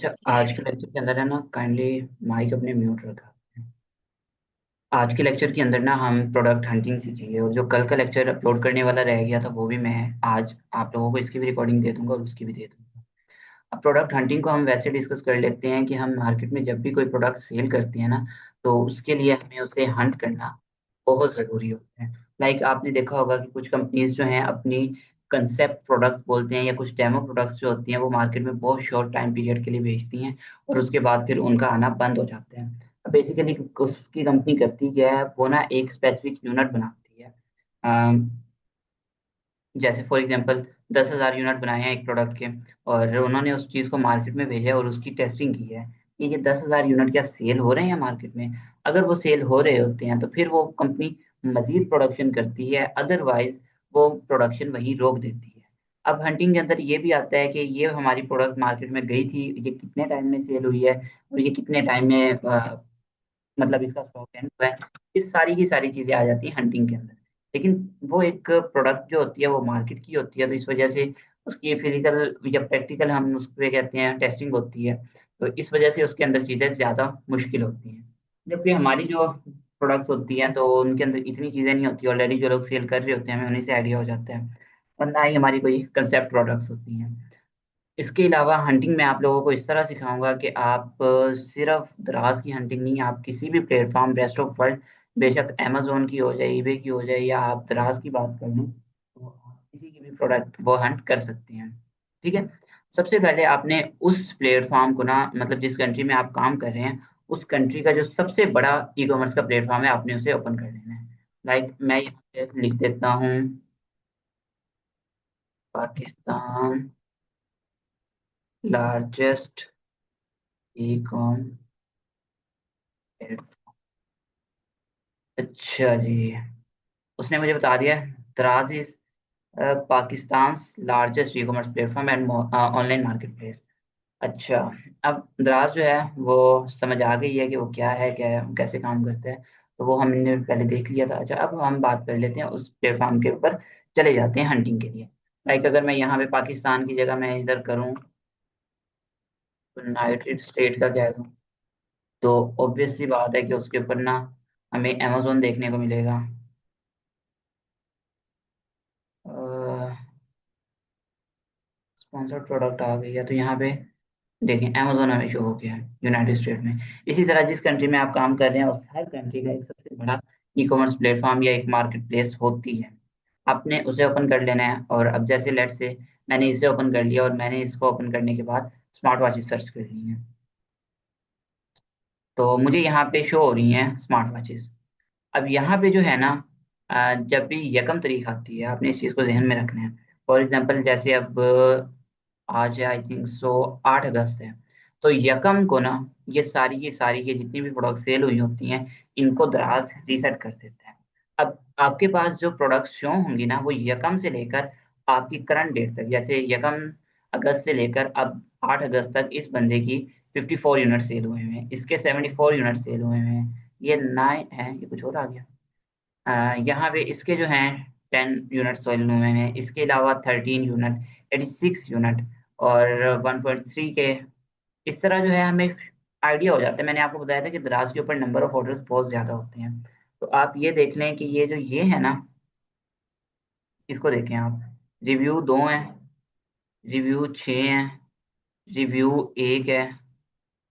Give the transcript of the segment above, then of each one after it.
अच्छा, आज के लेक्चर के अंदर है ना, काइंडली माइक अपने म्यूट रखा। आज के लेक्चर के अंदर ना हम प्रोडक्ट हंटिंग सीखेंगे, और जो कल का लेक्चर अपलोड करने वाला रह गया था वो भी मैं आज आप लोगों को इसकी भी रिकॉर्डिंग दे दूंगा और उसकी भी दे दूंगा। अब प्रोडक्ट हंटिंग को हम वैसे डिस्कस कर लेते हैं कि हम मार्केट में जब भी कोई प्रोडक्ट सेल करते हैं ना, तो उसके लिए हमें उसे हंट करना बहुत ज़रूरी होता है। लाइक आपने देखा होगा कि कुछ कंपनीज जो हैं अपनी कंसेप्ट प्रोडक्ट्स बोलते हैं या कुछ डेमो प्रोडक्ट्स जो होती हैं वो मार्केट में बहुत शॉर्ट टाइम पीरियड के लिए भेजती हैं, और उसके बाद फिर उनका आना बंद हो जाता है। अब बेसिकली उसकी कंपनी करती क्या है, वो ना एक स्पेसिफिक यूनिट बनाती है। जैसे फॉर एग्जांपल 10,000 यूनिट बनाए हैं एक प्रोडक्ट के, और उन्होंने उस चीज़ को मार्केट में भेजा है और उसकी टेस्टिंग की है कि ये 10,000 यूनिट क्या सेल हो रहे हैं मार्केट में। अगर वो सेल हो रहे होते हैं तो फिर वो कंपनी मजीद प्रोडक्शन करती है, अदरवाइज वो प्रोडक्शन वहीं रोक देती है। अब हंटिंग के अंदर ये भी आता है कि ये हमारी प्रोडक्ट मार्केट में गई थी, ये कितने टाइम में सेल हुई है और ये कितने टाइम में मतलब इसका स्टॉक एंड हुआ है। ये सारी की सारी चीजें आ जाती हैं हंटिंग के अंदर। लेकिन वो एक प्रोडक्ट जो होती है वो मार्केट की होती है, तो इस वजह से उसकी फिजिकल या प्रैक्टिकल हम उस पे कहते हैं टेस्टिंग होती है। तो इस वजह से उसके अंदर चीजें ज्यादा मुश्किल होती हैं। जबकि हमारी जो प्रोडक्ट्स होती हैं तो उनके अंदर इतनी चीजें नहीं होती, ऑलरेडी जो लोग सेल कर रहे होते हैं हमें उन्हीं से आइडिया हो जाता है, और ना ही हमारी कोई कंसेप्ट प्रोडक्ट्स होती हैं। इसके अलावा हंटिंग में आप लोगों को इस तरह सिखाऊंगा कि आप सिर्फ दराज की हंटिंग नहीं, आप किसी भी प्लेटफॉर्म रेस्ट ऑफ वर्ल्ड, बेशक अमेजोन की हो जाए, ईबे की हो जाए, या आप दराज की बात कर लें, तो आप किसी की भी प्रोडक्ट वो हंट कर सकते हैं। ठीक है। सबसे पहले आपने उस प्लेटफॉर्म को ना, मतलब जिस कंट्री में आप काम कर रहे हैं उस कंट्री का जो सबसे बड़ा ई कॉमर्स का प्लेटफॉर्म है, आपने उसे ओपन कर लेना है। लाइक मैं यहाँ पे लिख देता हूँ पाकिस्तान लार्जेस्ट ई कॉम। अच्छा जी, उसने मुझे बता दिया दराज is Pakistan largest e commerce platform and online market place. अच्छा, अब दराज जो है वो समझ आ गई है कि वो क्या है, कैसे काम करता है। तो वो हमने पहले देख लिया था। अच्छा, अब हम बात कर लेते हैं उस प्लेटफॉर्म के ऊपर, चले जाते हैं हंटिंग के लिए। लाइक अगर मैं यहाँ पे पाकिस्तान की जगह मैं इधर करूँ, यूनाइटेड स्टेट का कह दूँ, तो ऑब्वियस सी बात है कि उसके ऊपर ना हमें अमेजोन देखने को मिलेगा। स्पॉन्सर्ड प्रोडक्ट आ गई है तो यहाँ पे देखें अमेजोन हमें शो हो गया है यूनाइटेड स्टेट में। इसी तरह जिस कंट्री में आप काम कर रहे हैं उस हर कंट्री का एक सबसे बड़ा ई कॉमर्स प्लेटफॉर्म या एक मार्केट प्लेस होती है। आपने उसे ओपन कर लेना है, और अब जैसे लेट से मैंने इसे ओपन कर लिया और मैंने इसको ओपन करने के बाद स्मार्ट वॉचेस सर्च कर ली है, तो मुझे यहाँ पे शो हो रही हैं स्मार्ट वॉचेस। अब यहाँ पे जो है ना, जब भी यकम तारीख आती है आपने इस चीज़ को जहन में रखना है। फॉर एग्जांपल जैसे अब आज है आई थिंक सो 8 अगस्त है, तो यकम को ना ये सारी की सारी ये जितनी भी प्रोडक्ट सेल हुई होती हैं इनको दराज रीसेट कर देता है। अब आपके पास जो प्रोडक्ट शो होंगी ना वो यकम से लेकर आपकी करंट डेट तक, जैसे यकम अगस्त से लेकर अब 8 अगस्त तक इस बंदे की 54 यूनिट सेल हुए हैं, इसके 74 यूनिट सेल हुए हैं, ये 9 है, ये कुछ और आ गया। यहाँ पे इसके जो हैं 10 यूनिट सोल्ड हुए हैं, इसके अलावा 13 यूनिट, 86 यूनिट, और 1.3 के। इस तरह जो है हमें आइडिया हो जाता है। मैंने आपको बताया था कि दराज के ऊपर नंबर ऑफ ऑर्डर्स बहुत ज्यादा होते हैं। तो आप ये देख लें कि ये जो ये है ना, इसको देखें आप, रिव्यू 2 हैं, रिव्यू 6 हैं, रिव्यू 1 है,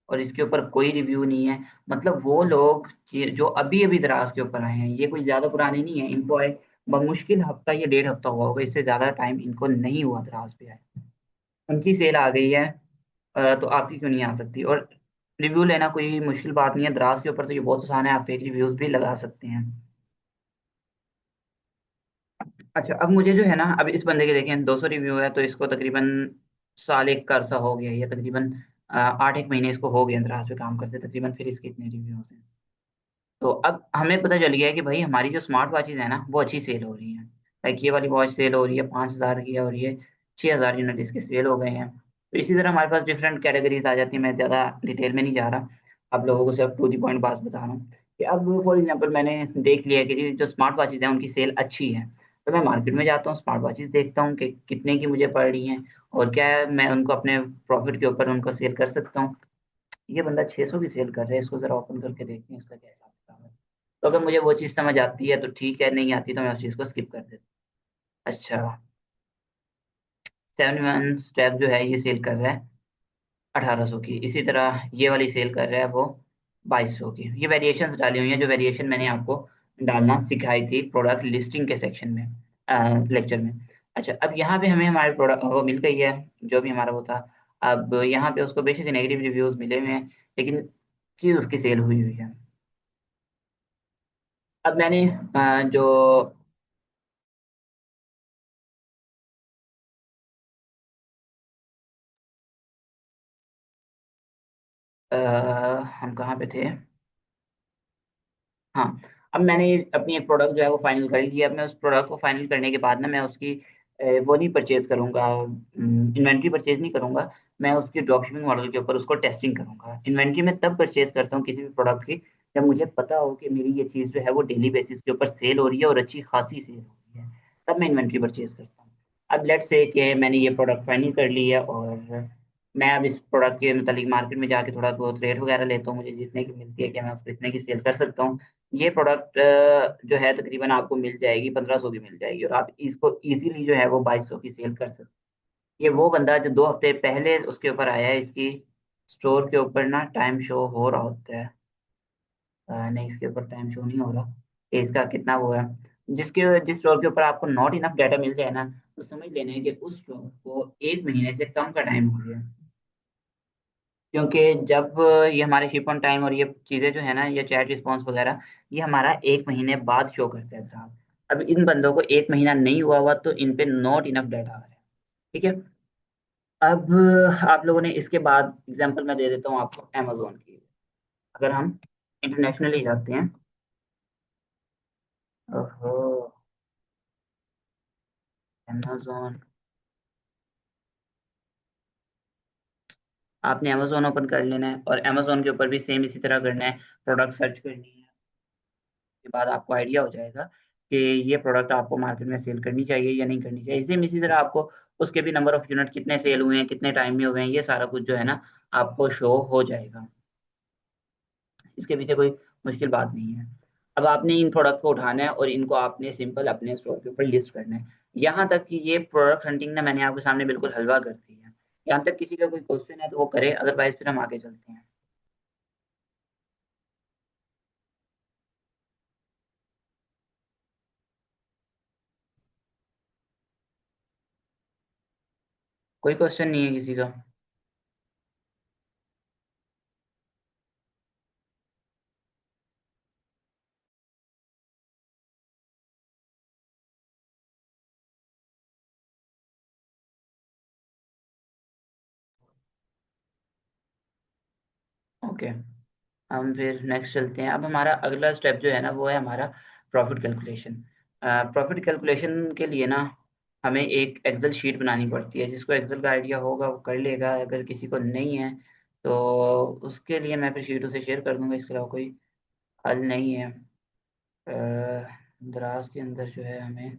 और इसके ऊपर कोई रिव्यू नहीं है। मतलब वो लोग जो अभी अभी दराज के ऊपर आए हैं, ये कोई ज्यादा पुराने नहीं है, इनको आए मुश्किल हफ्ता या 1.5 हफ्ता हुआ होगा, इससे ज्यादा टाइम इनको नहीं हुआ दराज पे आए। उनकी सेल आ गई है, तो आपकी क्यों नहीं आ सकती। और रिव्यू लेना कोई मुश्किल बात नहीं है दराज के ऊपर, तो ये बहुत आसान है, आप फेक रिव्यूज भी लगा सकते हैं। अच्छा, अब मुझे जो है ना, अब इस बंदे के देखें 200 रिव्यू है, तो इसको तकरीबन साल एक का अरसा हो गया, या तकरीबन 8 एक महीने इसको हो गए दराज पे काम करते तकरीबन, फिर इसके इतने रिव्यूज हैं। तो अब हमें पता चल गया है कि भाई हमारी जो स्मार्ट वॉचेज है ना वो अच्छी सेल हो रही है। लाइक ये वाली वॉच सेल हो रही है 5,000 की है, और ये 6,000 यूनिट इसके सेल हो गए हैं। तो इसी तरह हमारे पास डिफरेंट कैटेगरीज आ जाती है। मैं ज़्यादा डिटेल में नहीं जा रहा, आप लोगों को सिर्फ टू दी पॉइंट बात बता रहा हूँ कि अब फॉर एग्जांपल मैंने देख लिया कि जो स्मार्ट वॉचेज हैं उनकी सेल अच्छी है। तो मैं मार्केट में जाता हूँ, स्मार्ट वॉचेस देखता हूँ कि कितने की मुझे पड़ रही हैं, और क्या है, मैं उनको अपने प्रॉफिट के ऊपर उनको सेल कर सकता हूँ। ये बंदा 600 की सेल कर रहा है, इसको जरा ओपन करके देखते हैं इसका क्या हिसाब किताब है। तो अगर मुझे वो चीज़ समझ आती है तो ठीक है, नहीं आती तो मैं उस चीज़ को स्किप कर देता हूँ। अच्छा, 7 स्टेप जो है ये सेल कर रहा है 1800 की। इसी तरह ये वाली सेल कर रहा है वो 2200 की। ये वेरिएशंस डाली हुई हैं, जो वेरिएशन मैंने आपको डालना सिखाई थी प्रोडक्ट लिस्टिंग के सेक्शन में, लेक्चर में। अच्छा, अब यहाँ पे हमें हमारे प्रोडक्ट वो मिल गई है, जो भी हमारा वो था। अब यहाँ पे उसको बेशक नेगेटिव रिव्यूज मिले हुए हैं, लेकिन चीज़ उसकी सेल हुई हुई है। अब मैंने जो अ, हम कहाँ पे थे? हाँ, अब मैंने अपनी एक प्रोडक्ट जो है वो फाइनल कर ली है। अब मैं उस प्रोडक्ट को फाइनल करने के बाद ना मैं उसकी वो नहीं परचेज करूंगा, इन्वेंट्री परचेज नहीं करूंगा। मैं उसके ड्रॉप शिपिंग मॉडल के ऊपर उसको टेस्टिंग करूंगा। इन्वेंट्री में तब परचेज करता हूँ किसी भी प्रोडक्ट की, जब मुझे पता हो कि मेरी ये चीज़ जो है वो डेली बेसिस के ऊपर सेल हो रही है और अच्छी खासी सेल हो रही है, तब मैं इन्वेंट्री परचेज करता हूँ। अब लेट्स से कि मैंने ये प्रोडक्ट फाइनल कर ली है, और मैं अब इस प्रोडक्ट के मतलब मार्केट में जाके थोड़ा बहुत रेट वगैरह लेता हूँ, मुझे जितने की मिलती है कि मैं उसको इतने की सेल कर सकता हूँ। ये प्रोडक्ट जो है तकरीबन आपको मिल जाएगी 1500 की मिल जाएगी, और आप इसको इजीली जो है वो 2200 की सेल कर सकते हैं। ये वो बंदा जो 2 हफ्ते पहले उसके ऊपर आया है, इसकी स्टोर के ऊपर ना टाइम शो हो रहा होता है। नहीं, इसके ऊपर टाइम शो नहीं हो रहा कि इसका कितना वो है। जिस स्टोर के ऊपर आपको नॉट इनफ डाटा मिल जाए ना, तो समझ लेना है कि उस स्टोर को 1 महीने से कम का टाइम हो गया है। क्योंकि जब ये हमारे शिप ऑन टाइम और ये चीज़ें जो है ना, ये चैट रिस्पॉन्स वगैरह, ये हमारा 1 महीने बाद शो करता है ग्राफ। अब इन बंदों को 1 महीना नहीं हुआ हुआ, तो इन पे नॉट इनफ डाटा आ रहा है। ठीक है। अब आप लोगों ने इसके बाद एग्जांपल मैं दे देता हूँ आपको अमेजोन की। अगर हम इंटरनेशनली जाते हैं। ओहो, अमेजोन। आपने अमेजोन ओपन कर लेना है, और अमेजोन के ऊपर भी सेम इसी तरह करना है, प्रोडक्ट सर्च करनी है। के बाद आपको आइडिया हो जाएगा कि ये प्रोडक्ट आपको मार्केट में सेल करनी चाहिए या नहीं करनी चाहिए। सेम इसी तरह आपको उसके भी नंबर ऑफ यूनिट कितने सेल हुए हैं, कितने टाइम में हुए हैं, ये सारा कुछ जो है ना आपको शो हो जाएगा। इसके पीछे कोई मुश्किल बात नहीं है। अब आपने इन प्रोडक्ट को उठाना है और इनको आपने सिंपल अपने स्टोर के ऊपर लिस्ट करना है। यहाँ तक कि ये प्रोडक्ट हंटिंग ना मैंने आपके सामने बिल्कुल हलवा कर दी है। यहाँ तक किसी का कोई क्वेश्चन है तो वो करे, अदरवाइज फिर हम आगे चलते हैं। कोई क्वेश्चन नहीं है किसी का? ओके, हम फिर नेक्स्ट चलते हैं। अब हमारा अगला स्टेप जो है ना वो है हमारा प्रॉफिट कैलकुलेशन। प्रॉफिट कैलकुलेशन के लिए ना हमें एक एक्सेल शीट बनानी पड़ती है। जिसको एक्सेल का आइडिया होगा वो कर लेगा, अगर किसी को नहीं है तो उसके लिए मैं फिर शीट उसे शेयर कर दूंगा। इसके अलावा कोई हल नहीं है। दराज के अंदर जो है हमें,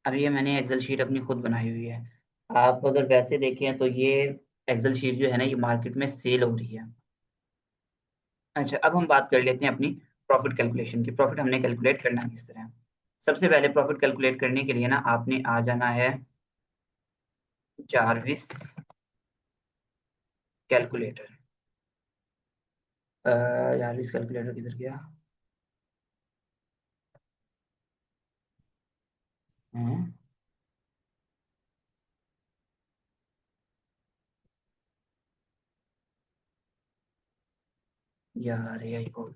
अब ये मैंने एक्सेल शीट अपनी खुद बनाई हुई है। आप अगर वैसे देखें तो ये एक्सेल शीट जो है ना ये मार्केट में सेल हो रही है। अच्छा, अब हम बात कर लेते हैं अपनी प्रॉफिट कैलकुलेशन की। प्रॉफिट हमने कैलकुलेट करना है किस तरह। सबसे पहले प्रॉफिट कैलकुलेट करने के लिए ना आपने आ जाना है जारविस कैलकुलेटर। जारविस कैलकुलेटर किधर गया? हम्म, यार ये को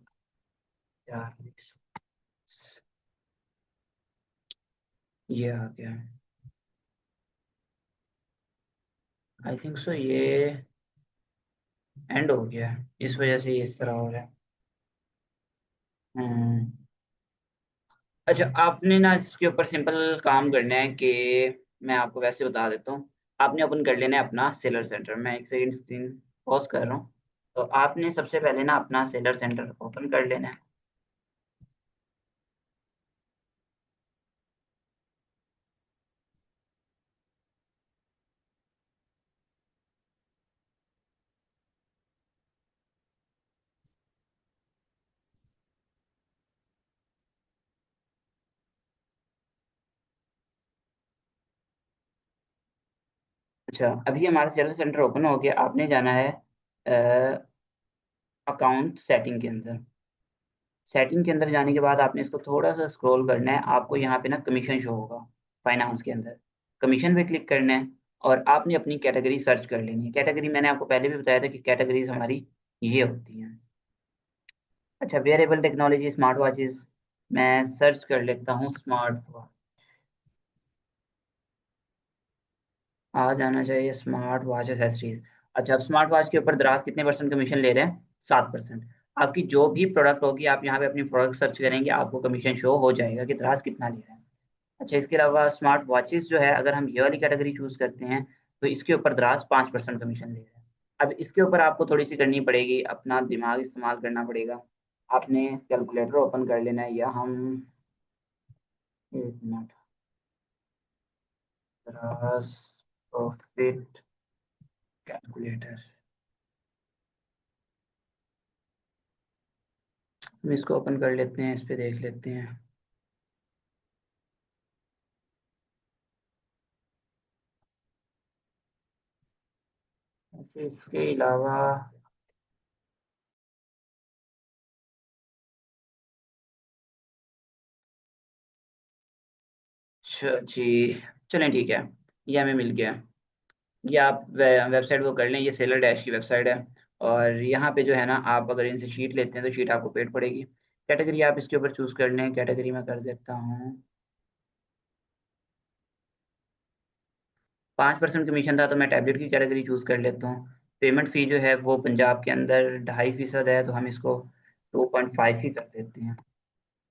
जारविस, ये आ गया। आई थिंक सो ये एंड हो गया है, इस वजह से ये इस तरह हो रहा है। हम्म। अच्छा, आपने ना इसके ऊपर सिंपल काम करना है कि मैं आपको वैसे बता देता हूँ। आपने ओपन कर लेना है अपना सेलर सेंटर। मैं एक सेकंड स्क्रीन पॉज कर रहा हूँ। तो आपने सबसे पहले ना अपना सेलर सेंटर ओपन कर लेना है। अच्छा, अभी हमारा सेल्स सेंटर ओपन हो गया, आपने जाना है अकाउंट सेटिंग के अंदर। सेटिंग के अंदर जाने के बाद आपने इसको थोड़ा सा स्क्रॉल करना है, आपको यहाँ पे ना कमीशन शो होगा फाइनेंस के अंदर। कमीशन पे क्लिक करना है और आपने अपनी कैटेगरी सर्च कर लेनी है। कैटेगरी मैंने आपको पहले भी बताया था कि कैटेगरीज हमारी ये होती हैं। अच्छा, वेयरेबल टेक्नोलॉजी स्मार्ट वॉचेस, मैं सर्च कर लेता हूँ स्मार्ट वॉच। आ जाना चाहिए स्मार्ट वॉच एसेसरीज। अच्छा, अब स्मार्ट वॉच के ऊपर दराज कितने परसेंट कमीशन ले रहे हैं? 7%। आपकी जो भी प्रोडक्ट होगी, आप यहाँ पे अपनी प्रोडक्ट सर्च करेंगे, आपको कमीशन शो हो जाएगा कि दराज कितना ले रहा है। अच्छा, इसके अलावा स्मार्ट वॉचेस जो है, अगर हम ये वाली कैटेगरी चूज करते हैं तो इसके ऊपर दराज 5% कमीशन ले रहा है। अब इसके ऊपर आपको थोड़ी सी करनी पड़ेगी, अपना दिमाग इस्तेमाल करना पड़ेगा। आपने कैलकुलेटर ओपन कर लेना है, या हम एक मिनट, दराज प्रॉफिट कैलकुलेटर, हम इसको ओपन कर लेते हैं, इस पे देख लेते हैं। ऐसे इसके अलावा, अच्छा जी, चलें ठीक है, ये हमें मिल गया। ये आप वेबसाइट को कर लें, ये सेलर डैश की वेबसाइट है। और यहाँ पे जो है ना, आप अगर इनसे शीट लेते हैं तो शीट आपको पेड पड़ेगी। कैटेगरी आप इसके ऊपर चूज़ कर लें, कैटेगरी में कर देता हूँ। 5% कमीशन था तो मैं टैबलेट की कैटेगरी चूज़ कर लेता हूँ। पेमेंट फ़ी जो है वो पंजाब के अंदर 2.5% है, तो हम इसको 2.5 ही कर देते हैं।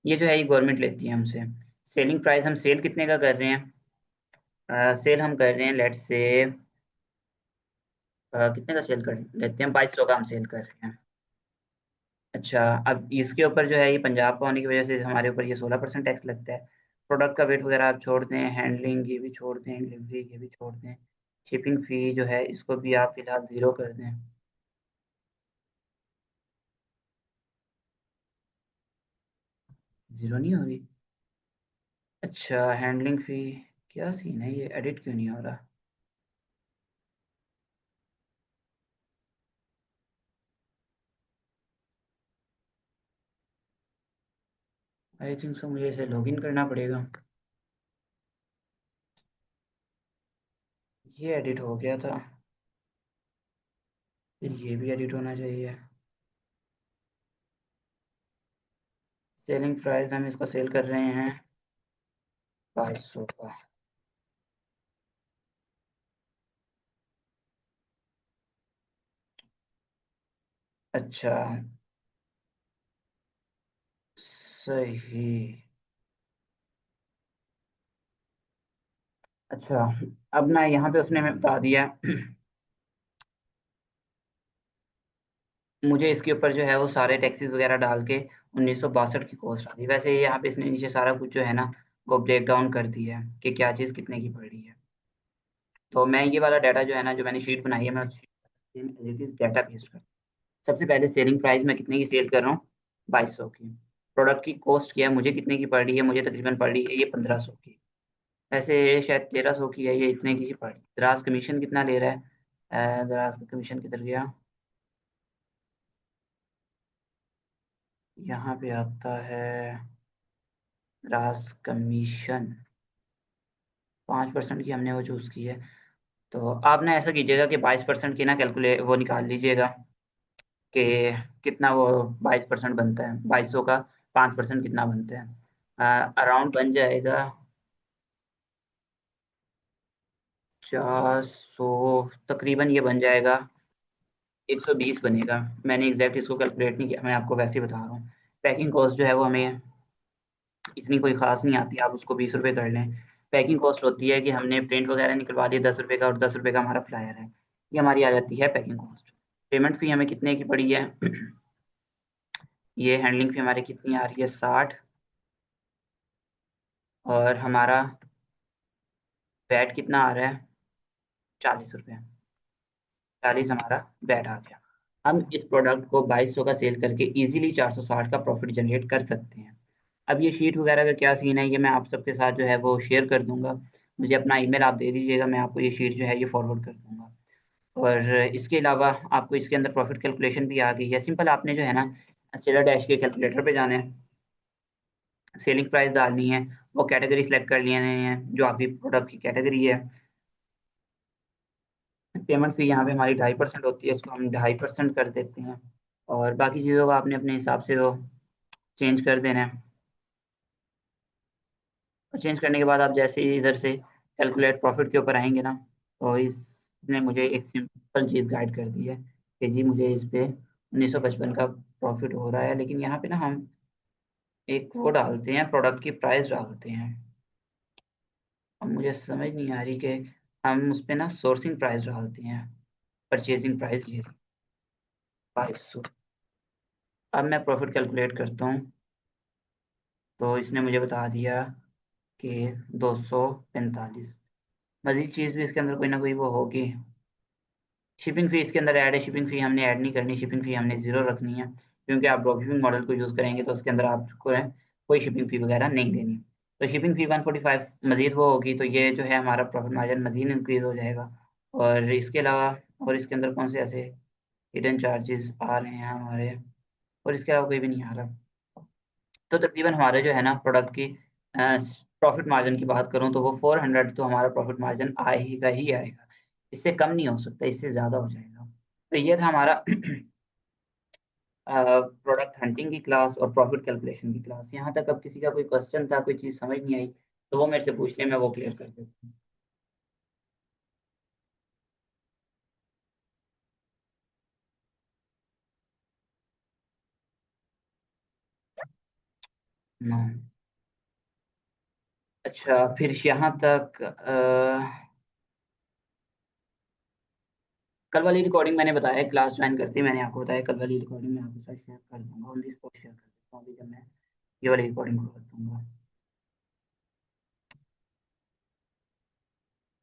ये जो है ये गवर्नमेंट लेती है हमसे। सेलिंग प्राइस हम सेल कितने का कर रहे हैं? सेल हम कर रहे हैं, लेट्स से कितने का सेल कर लेते हैं, 2200 का हम सेल कर रहे हैं। अच्छा, अब इसके ऊपर जो है, ये पंजाब का होने की वजह से हमारे ऊपर ये 16% टैक्स लगता है। प्रोडक्ट का वेट वगैरह आप छोड़ दें, हैंडलिंग ये भी छोड़ दें, डिलीवरी ये भी छोड़ दें, शिपिंग फ़ी जो है इसको भी आप फिलहाल ज़ीरो कर दें। ज़ीरो नहीं हो रही? अच्छा, हैंडलिंग फ़ी, क्या सीन है, ये एडिट क्यों नहीं हो रहा? आई थिंक सो मुझे इसे लॉगिन करना पड़ेगा। ये एडिट हो गया था, फिर ये भी एडिट होना चाहिए। सेलिंग प्राइस हम इसका सेल कर रहे हैं 2200 का। अच्छा, सही। अच्छा, अब ना यहाँ पे उसने हमें बता दिया, मुझे इसके ऊपर जो है वो सारे टैक्सेस वगैरह डाल के 1962 की कॉस्ट आ रही है। वैसे ये यहाँ पे इसने नीचे सारा कुछ जो है ना वो ब्रेक डाउन कर दिया है कि क्या चीज़ कितने की पड़ रही है। तो मैं ये वाला डाटा जो है ना, जो मैंने शीट बनाई है, मैं उस शीट डाटा पेस्ट कर, सबसे पहले सेलिंग प्राइस मैं कितने की सेल कर रहा हूँ? 2200 की। प्रोडक्ट की कॉस्ट क्या है, मुझे कितने की पड़ रही है? मुझे तकरीबन पड़ रही है ये 1500 की। वैसे ये शायद 1300 की है, ये इतने की ही पड़ रही है। द्रास कमीशन कितना ले रहा है? द्रास का कमीशन किधर गया? यहाँ पे आता है ग्रास कमीशन, 5% की हमने वो चूज़ की है। तो आप ना ऐसा कीजिएगा कि 22% की ना कैलकुले वो निकाल लीजिएगा कि कितना वो 22% बनता है, 2200 का 5% कितना बनता है। अराउंड बन जाएगा 400, तकरीबन ये बन जाएगा 120 बनेगा। मैंने एग्जैक्ट इसको कैलकुलेट नहीं किया, मैं आपको वैसे ही बता रहा हूँ। पैकिंग कॉस्ट जो है वो हमें इतनी कोई खास नहीं आती, आप उसको 20 रुपये कर लें। पैकिंग कॉस्ट होती है कि हमने प्रिंट वगैरह निकलवा लिए 10 रुपये का, और 10 रुपये का हमारा फ्लायर है, ये हमारी आ जाती है पैकिंग कॉस्ट। पेमेंट फ़ी हमें कितने की पड़ी है? ये हैंडलिंग फ़ी हमारी कितनी आ रही है? 60। और हमारा वैट कितना आ रहा है? 40 रुपये। 40 हमारा वैट आ गया। हम इस प्रोडक्ट को 2200 का सेल करके इजीली 460 का प्रॉफिट जनरेट कर सकते हैं। अब ये शीट वगैरह का क्या सीन है, ये मैं आप सबके साथ जो है वो शेयर कर दूंगा। मुझे अपना ईमेल आप दे दीजिएगा, मैं आपको ये शीट जो है ये फॉरवर्ड कर दूंगा। और इसके अलावा आपको इसके अंदर प्रॉफिट कैलकुलेशन भी आ गई है। सिंपल आपने जो है ना सेलर डैश के कैलकुलेटर पे जाना है, सेलिंग प्राइस डालनी है, वो कैटेगरी सेलेक्ट कर लेने हैं जो आपकी प्रोडक्ट की कैटेगरी है। पेमेंट फी यहाँ पे हमारी 2.5% होती है, इसको हम 2.5% कर देते हैं। और बाकी चीज़ों का आपने अपने हिसाब से वो चेंज कर देना है। और चेंज करने के बाद आप जैसे ही इधर से कैलकुलेट प्रॉफिट के ऊपर आएंगे ना, तो इसने मुझे एक सिंपल चीज़ गाइड कर दी है कि जी मुझे इस पे 1955 का प्रॉफिट हो रहा है, लेकिन यहाँ पे ना हम एक वो डालते हैं, प्रोडक्ट की प्राइस डालते हैं। अब मुझे समझ नहीं आ रही कि हम उस पे ना सोर्सिंग प्राइस डालते हैं, परचेजिंग प्राइस ये 2200। अब मैं प्रॉफिट कैलकुलेट करता हूँ, तो इसने मुझे बता दिया कि 245। मजीद चीज़ भी इसके अंदर कोई ना कोई वो होगी। शिपिंग फी इसके अंदर ऐड है, शिपिंग फी हमने ऐड नहीं करनी, शिपिंग फी हमने ज़ीरो रखनी है, क्योंकि आप ड्रॉप शिपिंग मॉडल को यूज़ करेंगे तो उसके अंदर आपको है कोई शिपिंग फी वगैरह नहीं देनी। तो शिपिंग फी 145 मजीद वो होगी, तो ये जो है हमारा प्रॉफिट मार्जिन मजीद इंक्रीज हो जाएगा। और इसके अलावा और इसके अंदर कौन से ऐसे हिडन चार्जेस आ रहे हैं हमारे, और इसके अलावा कोई भी नहीं आ रहा। तो तकरीबन हमारे जो है ना प्रोडक्ट की प्रॉफिट मार्जिन की बात करूं तो वो 400 तो हमारा प्रॉफिट मार्जिन आएगा ही आएगा। इससे कम नहीं हो सकता, इससे ज़्यादा हो जाएगा। तो ये था हमारा प्रोडक्ट हंटिंग की क्लास और प्रॉफिट कैलकुलेशन की क्लास। यहाँ तक अब किसी का कोई क्वेश्चन था, कोई चीज़ समझ नहीं आई, तो वो मेरे से पूछ ले, मैं वो क्लियर कर देता हूँ। नो। अच्छा, फिर यहाँ तक कल वाली रिकॉर्डिंग मैंने बताया, क्लास ज्वाइन करते ही मैंने आपको बताया, कल वाली रिकॉर्डिंग मैं आपके साथ शेयर कर दूंगा, ऑन दी स्पॉट शेयर कर देता हूँ अभी जब मैं ये वाली रिकॉर्डिंग को कर दूंगा।